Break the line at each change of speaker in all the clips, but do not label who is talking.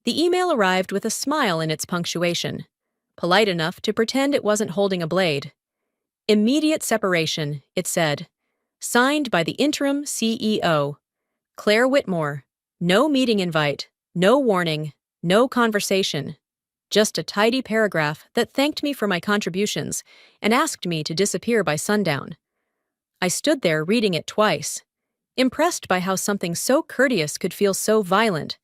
The email arrived with a smile in its punctuation, polite enough to pretend it wasn't holding a blade. Immediate separation, it said. Signed by the interim CEO, Claire Whitmore. No meeting invite, no warning, no conversation. Just a tidy paragraph that thanked me for my contributions and asked me to disappear by sundown. I stood there reading it twice, impressed by how something so courteous could feel so violent.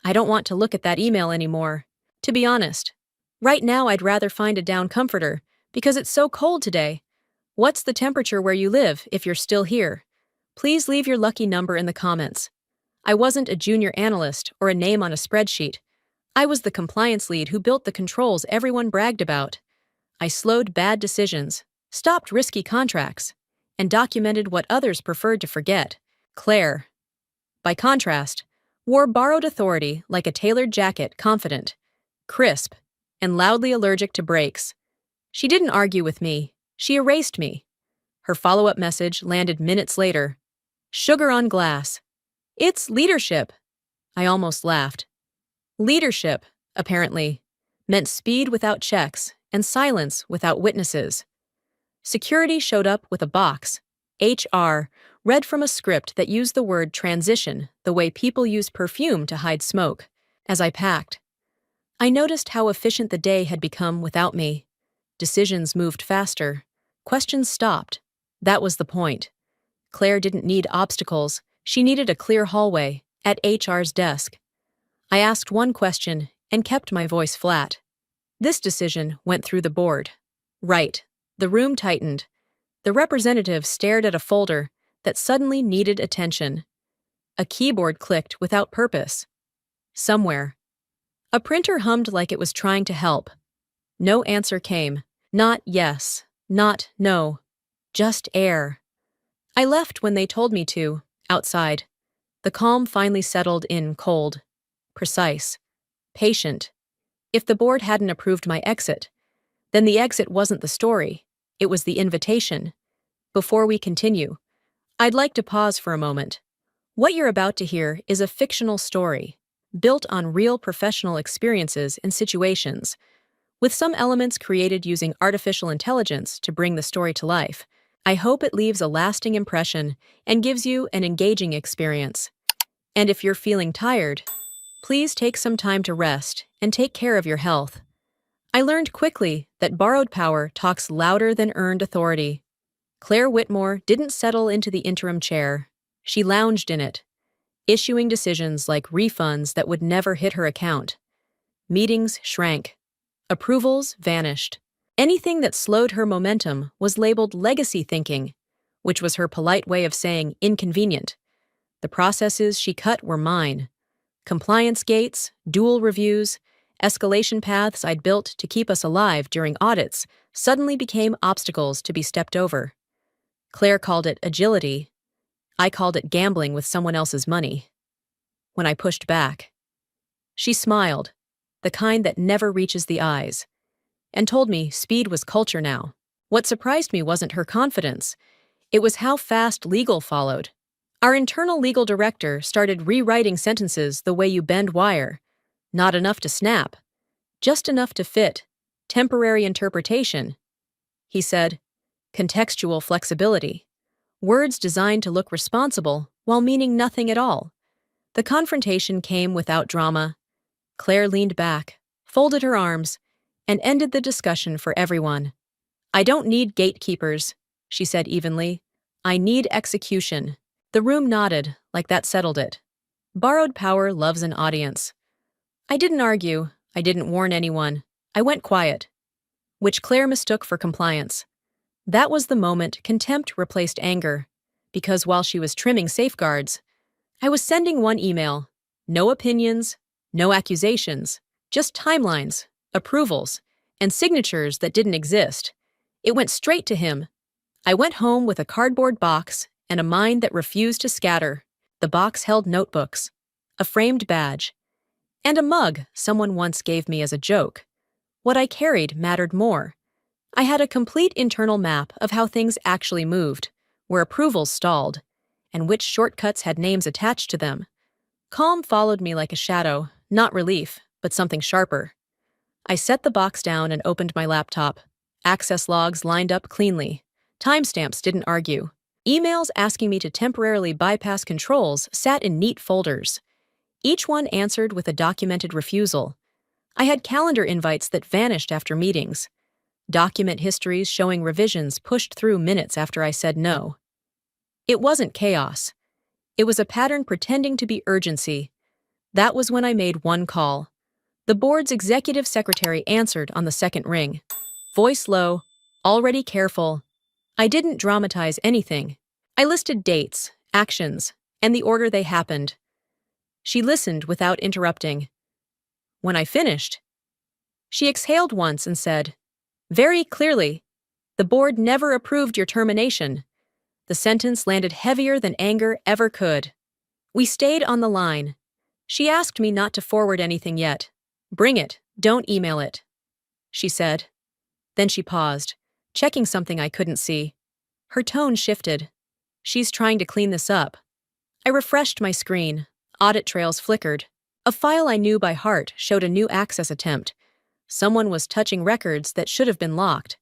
I don't want to look at that email anymore. To be honest, right now I'd rather find a down comforter because it's so cold today. What's the temperature where you live if you're still here? Please leave your lucky number in the comments. I wasn't a junior analyst or a name on a spreadsheet. I was the compliance lead who built the controls everyone bragged about. I slowed bad decisions, stopped risky contracts, and documented what others preferred to forget. Claire, by contrast, wore borrowed authority like a tailored jacket, confident, crisp, and loudly allergic to breaks. She didn't argue with me. She erased me. Her follow-up message landed minutes later. Sugar on glass. It's leadership. I almost laughed. Leadership, apparently, meant speed without checks and silence without witnesses. Security showed up with a box. HR read from a script that used the word transition the way people use perfume to hide smoke. As I packed, I noticed how efficient the day had become without me. Decisions moved faster. Questions stopped. That was the point. Claire didn't need obstacles. She needed a clear hallway at HR's desk. I asked one question and kept my voice flat. This decision went through the board. Right. The room tightened. The representative stared at a folder that suddenly needed attention. A keyboard clicked without purpose. Somewhere. A printer hummed like it was trying to help. No answer came. Not yes, not no. Just air. I left when they told me to, outside. The calm finally settled in cold. Precise. Patient. If the board hadn't approved my exit, then the exit wasn't the story. It was the invitation. Before we continue, I'd like to pause for a moment. What you're about to hear is a fictional story, built on real professional experiences and situations, with some elements created using artificial intelligence to bring the story to life. I hope it leaves a lasting impression and gives you an engaging experience. And if you're feeling tired, please take some time to rest and take care of your health. I learned quickly that borrowed power talks louder than earned authority. Claire Whitmore didn't settle into the interim chair. She lounged in it, issuing decisions like refunds that would never hit her account. Meetings shrank. Approvals vanished. Anything that slowed her momentum was labeled legacy thinking, which was her polite way of saying inconvenient. The processes she cut were mine. Compliance gates, dual reviews, escalation paths I'd built to keep us alive during audits suddenly became obstacles to be stepped over. Claire called it agility. I called it gambling with someone else's money. When I pushed back, she smiled, the kind that never reaches the eyes, and told me speed was culture now. What surprised me wasn't her confidence. It was how fast legal followed. Our internal legal director started rewriting sentences the way you bend wire. Not enough to snap, just enough to fit. Temporary interpretation. He said, contextual flexibility. Words designed to look responsible while meaning nothing at all. The confrontation came without drama. Claire leaned back, folded her arms, and ended the discussion for everyone. I don't need gatekeepers, she said evenly. I need execution. The room nodded, like that settled it. Borrowed power loves an audience. I didn't argue. I didn't warn anyone. I went quiet, which Claire mistook for compliance. That was the moment contempt replaced anger, because while she was trimming safeguards, I was sending one email. No opinions, no accusations, just timelines, approvals, and signatures that didn't exist. It went straight to him. I went home with a cardboard box and a mind that refused to scatter. The box held notebooks, a framed badge, and a mug someone once gave me as a joke. What I carried mattered more. I had a complete internal map of how things actually moved, where approvals stalled, and which shortcuts had names attached to them. Calm followed me like a shadow, Not relief, but something sharper. I set the box down and opened my laptop. Access logs lined up cleanly. Timestamps didn't argue. Emails asking me to temporarily bypass controls sat in neat folders. Each one answered with a documented refusal. I had calendar invites that vanished after meetings. Document histories showing revisions pushed through minutes after I said no. It wasn't chaos. It was a pattern pretending to be urgency. That was when I made one call. The board's executive secretary answered on the second ring. Voice low, already careful. I didn't dramatize anything. I listed dates, actions, and the order they happened. She listened without interrupting. When I finished, she exhaled once and said, "Very clearly, the board never approved your termination." The sentence landed heavier than anger ever could. We stayed on the line. She asked me not to forward anything yet. "Bring it, don't email it," she said. Then she paused, checking something I couldn't see. Her tone shifted. "She's trying to clean this up." I refreshed my screen. Audit trails flickered. A file I knew by heart showed a new access attempt. Someone was touching records that should have been locked.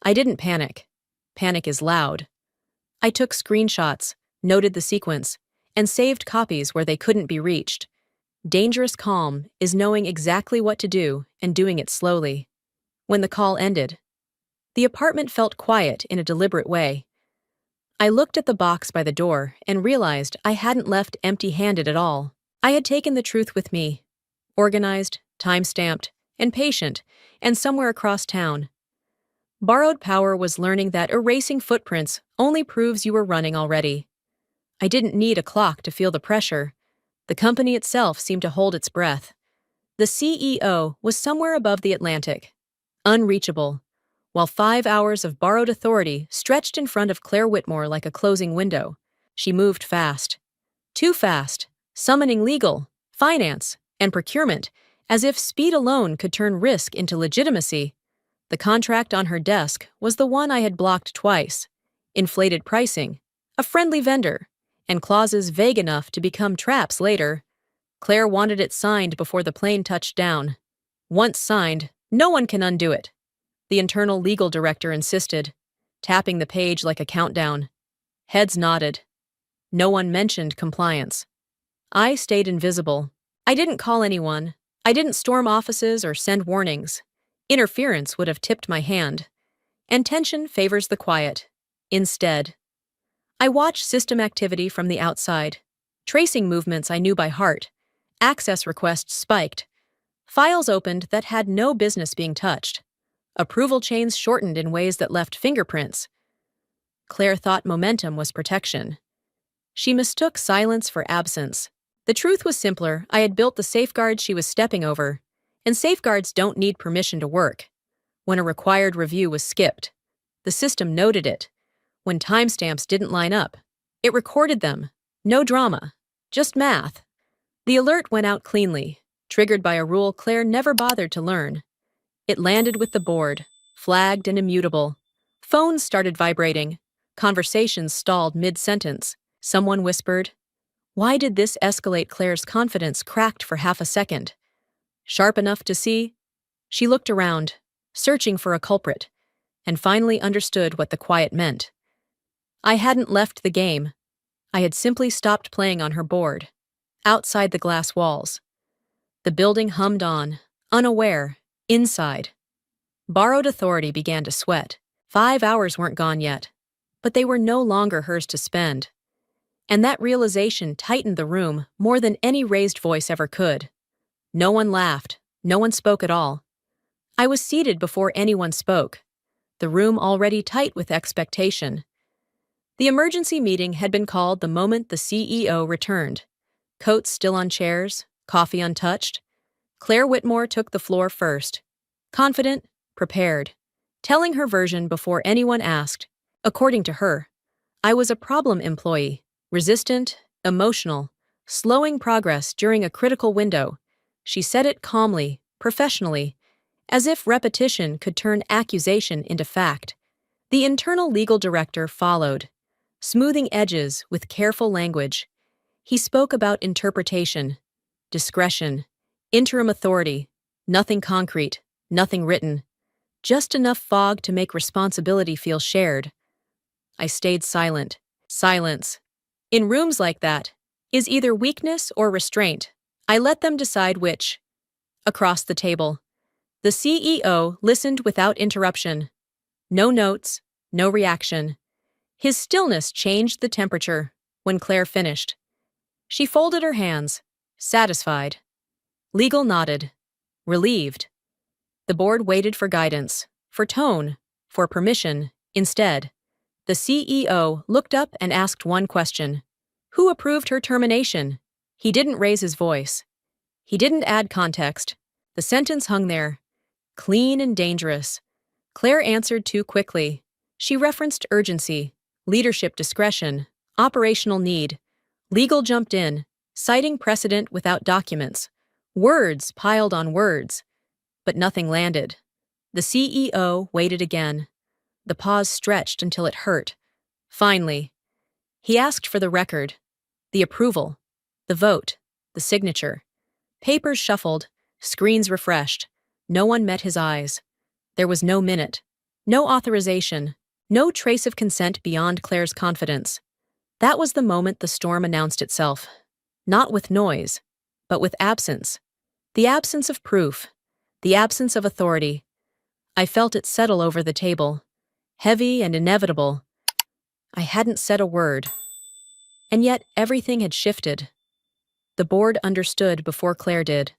I didn't panic. Panic is loud. I took screenshots, noted the sequence, and saved copies where they couldn't be reached. Dangerous calm is knowing exactly what to do and doing it slowly. When the call ended, the apartment felt quiet in a deliberate way. I looked at the box by the door and realized I hadn't left empty-handed at all. I had taken the truth with me. Organized, time-stamped, and patient, and somewhere across town. Borrowed Power was learning that erasing footprints only proves you were running already. I didn't need a clock to feel the pressure. The company itself seemed to hold its breath. The CEO was somewhere above the Atlantic, unreachable, while 5 hours of borrowed authority stretched in front of Claire Whitmore like a closing window. She moved fast. Too fast, summoning legal, finance, and procurement, as if speed alone could turn risk into legitimacy. The contract on her desk was the one I had blocked twice. Inflated pricing, a friendly vendor, and clauses vague enough to become traps later. Claire wanted it signed before the plane touched down. Once signed, no one can undo it. The internal legal director insisted, tapping the page like a countdown. Heads nodded. No one mentioned compliance. I stayed invisible. I didn't call anyone. I didn't storm offices or send warnings. Interference would have tipped my hand. And tension favors the quiet. Instead, I watched system activity from the outside. Tracing movements I knew by heart. Access requests spiked. Files opened that had no business being touched. Approval chains shortened in ways that left fingerprints. Claire thought momentum was protection. She mistook silence for absence. The truth was simpler. I had built the safeguards she was stepping over, and safeguards don't need permission to work. When a required review was skipped, the system noted it. When timestamps didn't line up, it recorded them. No drama, just math. The alert went out cleanly, triggered by a rule Claire never bothered to learn. It landed with the board, flagged and immutable. Phones started vibrating. Conversations stalled mid-sentence. Someone whispered, "Why did this escalate?" Claire's confidence cracked for half a second. Sharp enough to see, she looked around, searching for a culprit, and finally understood what the quiet meant. I hadn't left the game. I had simply stopped playing on her board, outside the glass walls. The building hummed on, unaware, inside. Borrowed authority began to sweat. 5 hours weren't gone yet, but they were no longer hers to spend. And that realization tightened the room more than any raised voice ever could. No one laughed. No one spoke at all. I was seated before anyone spoke, the room already tight with expectation. The emergency meeting had been called the moment the CEO returned. Coats still on chairs, coffee untouched. Claire Whitmore took the floor first. Confident, prepared, telling her version before anyone asked. According to her, I was a problem employee, resistant, emotional, slowing progress during a critical window. She said it calmly, professionally, as if repetition could turn accusation into fact. The internal legal director followed, smoothing edges with careful language. He spoke about interpretation, discretion, Interim authority. Nothing concrete, nothing written. Just enough fog to make responsibility feel shared. I stayed silent. Silence. In rooms like that, is either weakness or restraint. I let them decide which. Across the table. The CEO listened without interruption. No notes, no reaction. His stillness changed the temperature when Claire finished. She folded her hands, satisfied. Legal nodded, relieved. The board waited for guidance, for tone, for permission. Instead, the CEO looked up and asked one question. Who approved her termination? He didn't raise his voice. He didn't add context. The sentence hung there, clean and dangerous. Claire answered too quickly. She referenced urgency, leadership discretion, operational need. Legal jumped in, citing precedent without documents. Words piled on words, but nothing landed. The CEO waited again. The pause stretched until it hurt. Finally, he asked for the record, the approval, the vote, the signature. Papers shuffled, screens refreshed. No one met his eyes. There was no minute, no authorization, no trace of consent beyond Claire's confidence. That was the moment the storm announced itself. Not with noise, but with absence. The absence of proof, the absence of authority. I felt it settle over the table, heavy and inevitable. I hadn't said a word. And yet everything had shifted. The board understood before Claire did.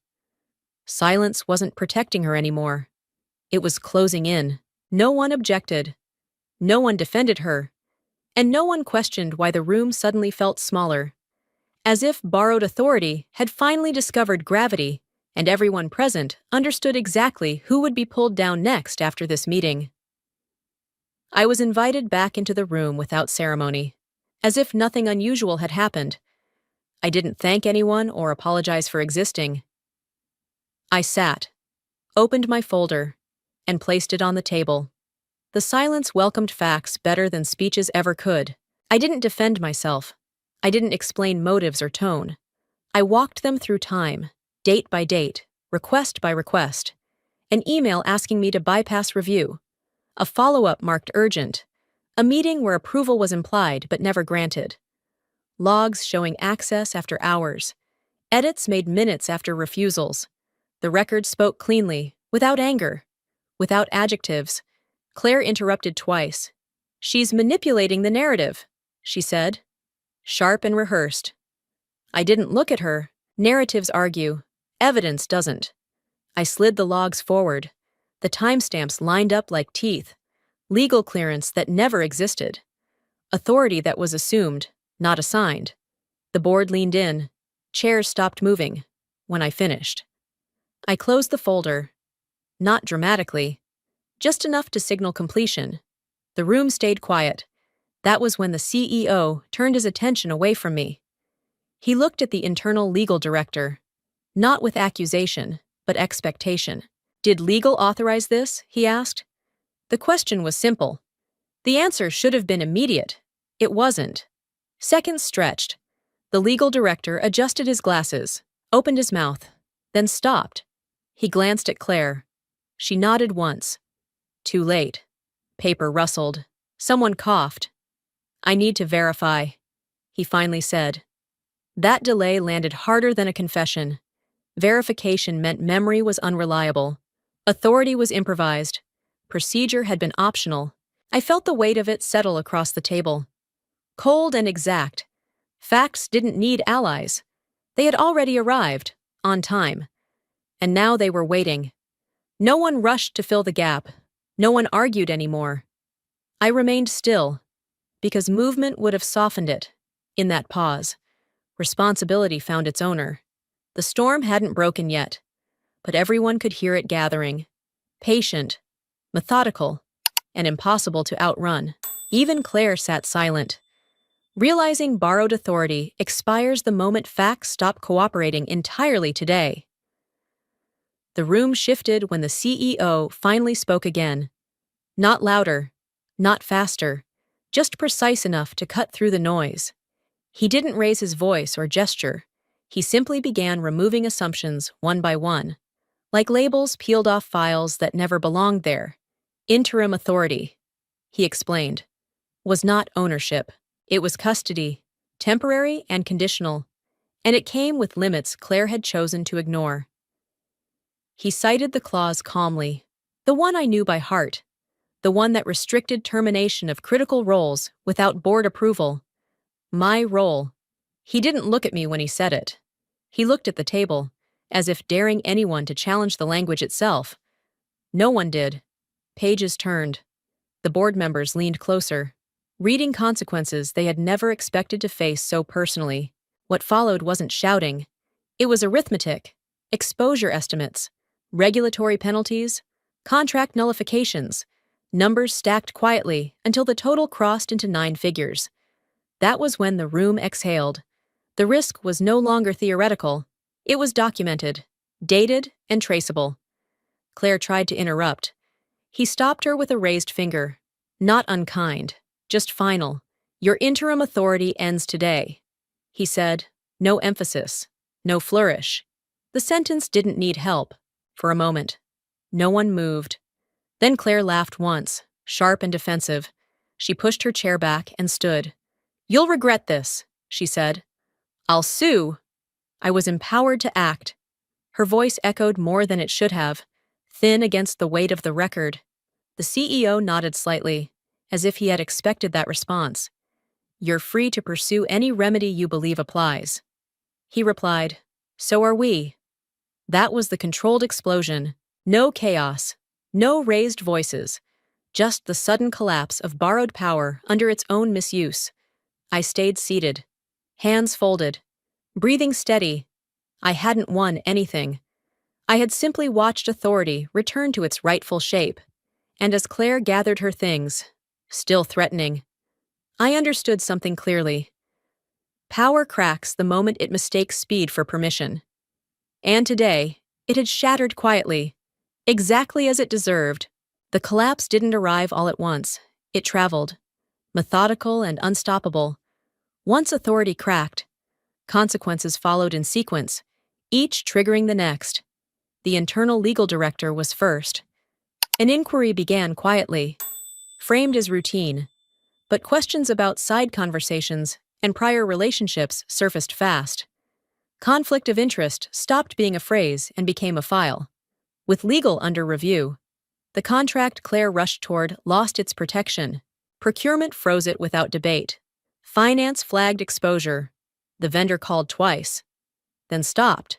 Silence wasn't protecting her anymore. It was closing in. No one objected. No one defended her. And no one questioned why the room suddenly felt smaller. As if borrowed authority had finally discovered gravity, and everyone present understood exactly who would be pulled down next after this meeting. I was invited back into the room without ceremony, as if nothing unusual had happened. I didn't thank anyone or apologize for existing. I sat, opened my folder, and placed it on the table. The silence welcomed facts better than speeches ever could. I didn't defend myself. I didn't explain motives or tone. I walked them through time, date by date, request by request. An email asking me to bypass review. A follow-up marked urgent. A meeting where approval was implied but never granted. Logs showing access after hours. Edits made minutes after refusals. The record spoke cleanly, without anger, without adjectives. Claire interrupted twice. "She's manipulating the narrative," she said, sharp and rehearsed. I didn't look at her. Narratives argue. Evidence doesn't. I slid the logs forward. The timestamps lined up like teeth. Legal clearance that never existed. Authority that was assumed, not assigned. The board leaned in. Chairs stopped moving. When I finished, I closed the folder. Not dramatically. Just enough to signal completion. The room stayed quiet. That was when the CEO turned his attention away from me. He looked at the internal legal director. Not with accusation, but expectation. "Did legal authorize this?" he asked. The question was simple. The answer should have been immediate. It wasn't. Seconds stretched. The legal director adjusted his glasses, opened his mouth, then stopped. He glanced at Claire. She nodded once. Too late. Paper rustled. Someone coughed. "I need to verify," he finally said. That delay landed harder than a confession. Verification meant memory was unreliable. Authority was improvised. Procedure had been optional. I felt the weight of it settle across the table. Cold and exact. Facts didn't need allies. They had already arrived, on time. And now they were waiting. No one rushed to fill the gap. No one argued anymore. I remained still, because movement would have softened it. In that pause, responsibility found its owner. The storm hadn't broken yet, but everyone could hear it gathering. Patient, methodical, and impossible to outrun. Even Claire sat silent. Realizing borrowed authority expires the moment facts stop cooperating entirely today. The room shifted when the CEO finally spoke again. Not louder, not faster, just precise enough to cut through the noise. He didn't raise his voice or gesture. He simply began removing assumptions one by one, like labels peeled off files that never belonged there. Interim authority, he explained, was not ownership. It was custody, temporary and conditional, and it came with limits Claire had chosen to ignore. He cited the clause calmly, the one I knew by heart, the one that restricted termination of critical roles without board approval. My role. He didn't look at me when he said it. He looked at the table, as if daring anyone to challenge the language itself. No one did. Pages turned. The board members leaned closer, reading consequences they had never expected to face so personally. What followed wasn't shouting. It was arithmetic, exposure estimates, regulatory penalties, contract nullifications, numbers stacked quietly until the total crossed into 9 figures. That was when the room exhaled. The risk was no longer theoretical. It was documented, dated, and traceable. Claire tried to interrupt. He stopped her with a raised finger. Not unkind, just final. Your interim authority ends today, he said. No emphasis, no flourish. The sentence didn't need help. For a moment, no one moved. Then Claire laughed once, sharp and defensive. She pushed her chair back and stood. You'll regret this, she said. I'll sue. I was empowered to act. Her voice echoed more than it should have, thin against the weight of the record. The CEO nodded slightly, as if he had expected that response. You're free to pursue any remedy you believe applies. He replied, so are we. That was the controlled explosion. No chaos, no raised voices, just the sudden collapse of borrowed power under its own misuse. I stayed seated, hands folded, breathing steady. I hadn't won anything. I had simply watched authority return to its rightful shape. And as Claire gathered her things, still threatening, I understood something clearly. Power cracks the moment it mistakes speed for permission. And today, it had shattered quietly, exactly as it deserved. The collapse didn't arrive all at once. It traveled, methodical and unstoppable. Once authority cracked, consequences followed in sequence, each triggering the next. The internal legal director was first. An inquiry began quietly, framed as routine, but questions about side conversations and prior relationships surfaced fast. Conflict of interest stopped being a phrase and became a file. With legal under review, the contract Claire rushed toward lost its protection. Procurement froze it without debate. Finance flagged exposure. The vendor called twice, then stopped.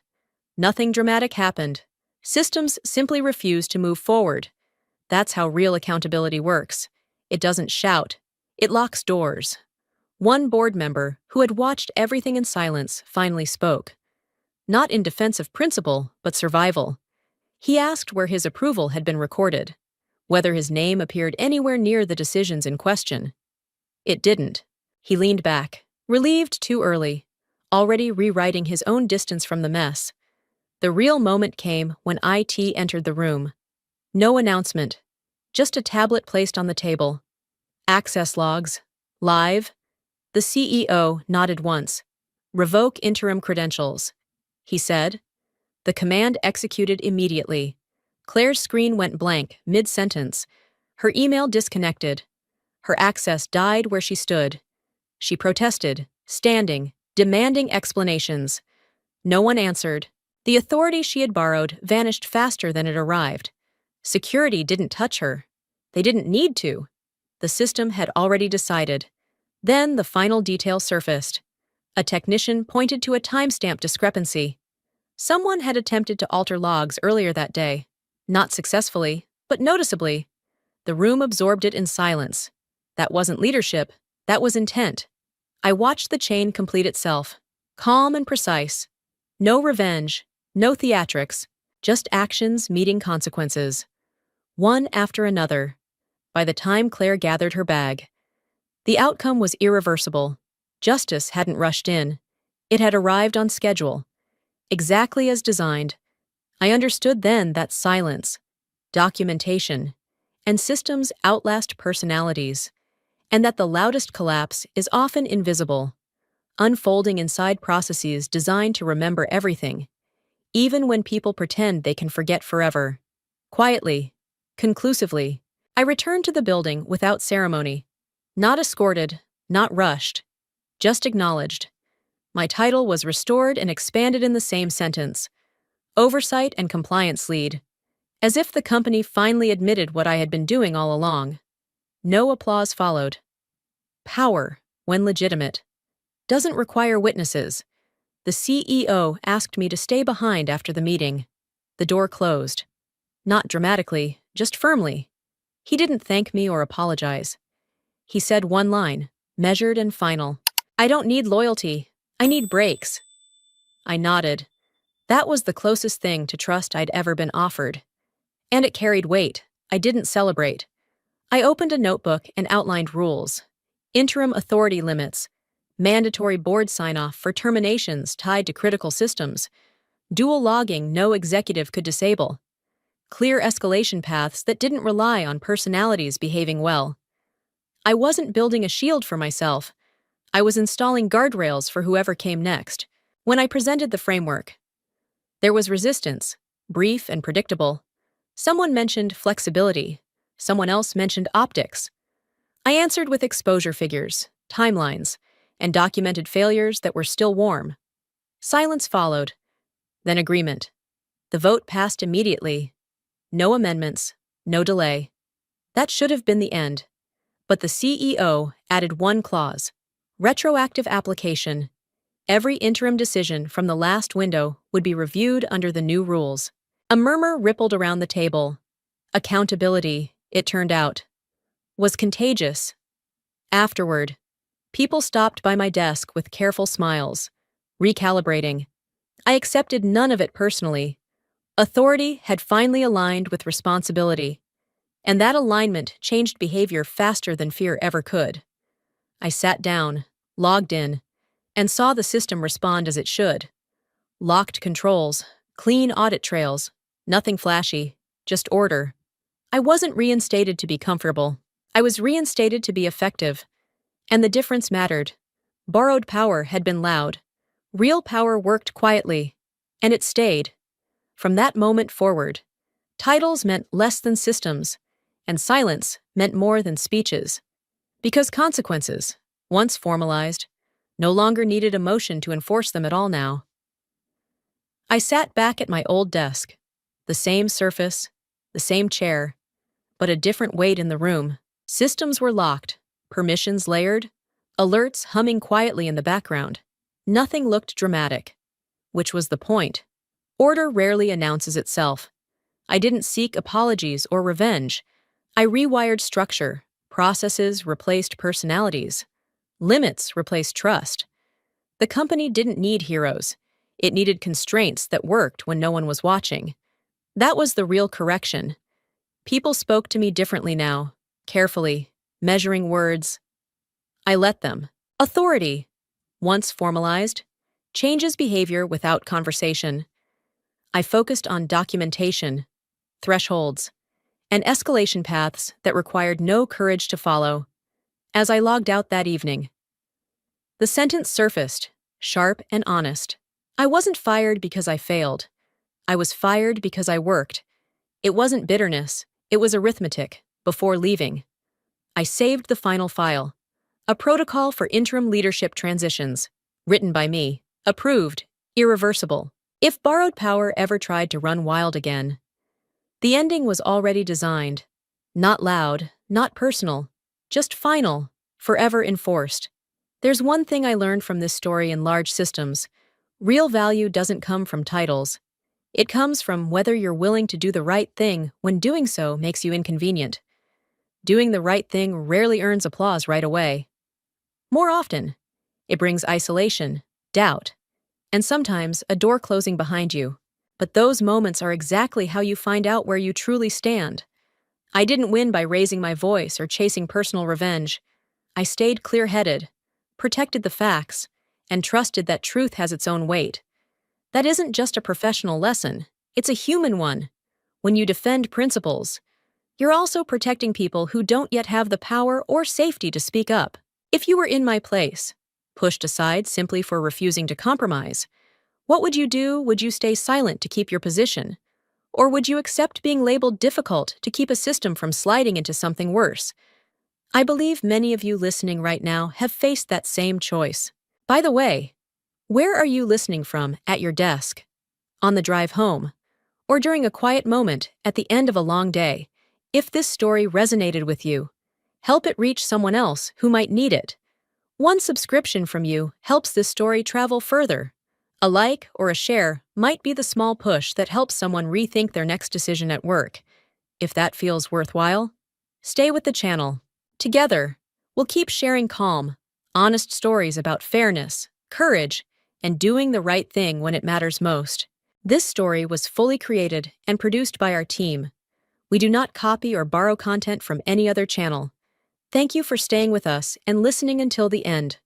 Nothing dramatic happened. Systems simply refused to move forward. That's how real accountability works. It doesn't shout. It locks doors. One board member, who had watched everything in silence, finally spoke. Not in defense of principle, but survival. He asked where his approval had been recorded, whether his name appeared anywhere near the decisions in question. It didn't. He leaned back, relieved too early, already rewriting his own distance from the mess. The real moment came when IT entered the room. No announcement, just a tablet placed on the table. Access logs. Live. The CEO nodded once. Revoke interim credentials, he said. The command executed immediately. Claire's screen went blank, mid-sentence. Her email disconnected. Her access died where she stood. She protested, standing, demanding explanations. No one answered. The authority she had borrowed vanished faster than it arrived. Security didn't touch her. They didn't need to. The system had already decided. Then the final detail surfaced. A technician pointed to a timestamp discrepancy. Someone had attempted to alter logs earlier that day. Not successfully, but noticeably. The room absorbed it in silence. That wasn't leadership, that was intent. I watched the chain complete itself, calm and precise. No revenge, no theatrics, just actions meeting consequences. One after another. By the time Claire gathered her bag, the outcome was irreversible. Justice hadn't rushed in. It had arrived on schedule. Exactly as designed. I understood then that silence, documentation, and systems outlast personalities, and that the loudest collapse is often invisible. unfolding inside processes designed to remember everything, even when people pretend they can forget forever. Quietly, conclusively, I returned to the building without ceremony. Not escorted, not rushed, just acknowledged. My title was restored and expanded in the same sentence: oversight and compliance lead, as if the company finally admitted what I had been doing all along. No applause followed. Power, when legitimate, doesn't require witnesses. The CEO asked me to stay behind after the meeting. The door closed. Not dramatically, just firmly. He didn't thank me or apologize. He said one line, measured and final: "I don't need loyalty. I need breaks." I nodded. That was the closest thing to trust I'd ever been offered. And it carried weight. I didn't celebrate. I opened a notebook and outlined rules: interim authority limits, mandatory board sign-off for terminations tied to critical systems, dual logging no executive could disable, clear escalation paths that didn't rely on personalities behaving well. I wasn't building a shield for myself. I was installing guardrails for whoever came next. When I presented the framework, there was resistance, brief and predictable. Someone mentioned flexibility. Someone else mentioned optics. I answered with exposure figures, timelines, and documented failures that were still warm. Silence followed, then agreement. The vote passed immediately. No amendments, no delay. That should have been the end. But the CEO added one clause: retroactive application. Every interim decision from the last window would be reviewed under the new rules. A murmur rippled around the table. Accountability, it turned out, was contagious. Afterward, people stopped by my desk with careful smiles, recalibrating. I accepted none of it personally. Authority had finally aligned with responsibility, and that alignment changed behavior faster than fear ever could. I sat down, logged in, and saw the system respond as it should. Locked controls, clean audit trails, nothing flashy, just order. I wasn't reinstated to be comfortable. I was reinstated to be effective. And the difference mattered. Borrowed power had been loud. Real power worked quietly. And it stayed. From that moment forward, titles meant less than systems, and silence meant more than speeches. Because consequences, once formalized, no longer needed emotion to enforce them at all now. I sat back at my old desk. The same surface, the same chair, but a different weight in the room. Systems were locked, permissions layered, alerts humming quietly in the background. Nothing looked dramatic, which was the point. Order rarely announces itself. I didn't seek apologies or revenge. I rewired structure. Processes replaced personalities. Limits replaced trust. The company didn't need heroes. It needed constraints that worked when no one was watching. That was the real correction. People spoke to me differently now, carefully, measuring words. I let them. Authority, once formalized, changes behavior without conversation. I focused on documentation, thresholds, and escalation paths that required no courage to follow. As I logged out that evening, the sentence surfaced, sharp and honest. I wasn't fired because I failed. I was fired because I worked. It wasn't bitterness, it was arithmetic. Before leaving, I saved the final file. A protocol for interim leadership transitions, written by me, approved, irreversible. If borrowed power ever tried to run wild again, the ending was already designed. Not loud, not personal, just final, forever enforced. There's one thing I learned from this story in large systems. Real value doesn't come from titles. It comes from whether you're willing to do the right thing when doing so makes you inconvenient. Doing the right thing rarely earns applause right away. More often, it brings isolation, doubt, and sometimes a door closing behind you. But those moments are exactly how you find out where you truly stand. I didn't win by raising my voice or chasing personal revenge. I stayed clear-headed, protected the facts, and trusted that truth has its own weight. That isn't just a professional lesson, it's a human one. When you defend principles, you're also protecting people who don't yet have the power or safety to speak up. If you were in my place, Pushed aside simply for refusing to compromise? What would you do? Would you stay silent to keep your position? Or would you accept being labeled difficult to keep a system from sliding into something worse? I believe many of you listening right now have faced that same choice. By the way, where are you listening from at your desk, on the drive home, or during a quiet moment at the end of a long day? If this story resonated with you, help it reach someone else who might need it. One subscription from you helps this story travel further. A like or a share might be the small push that helps someone rethink their next decision at work. If that feels worthwhile, stay with the channel. Together, we'll keep sharing calm, honest stories about fairness, courage, and doing the right thing when it matters most. This story was fully created and produced by our team. We do not copy or borrow content from any other channel. Thank you for staying with us and listening until the end.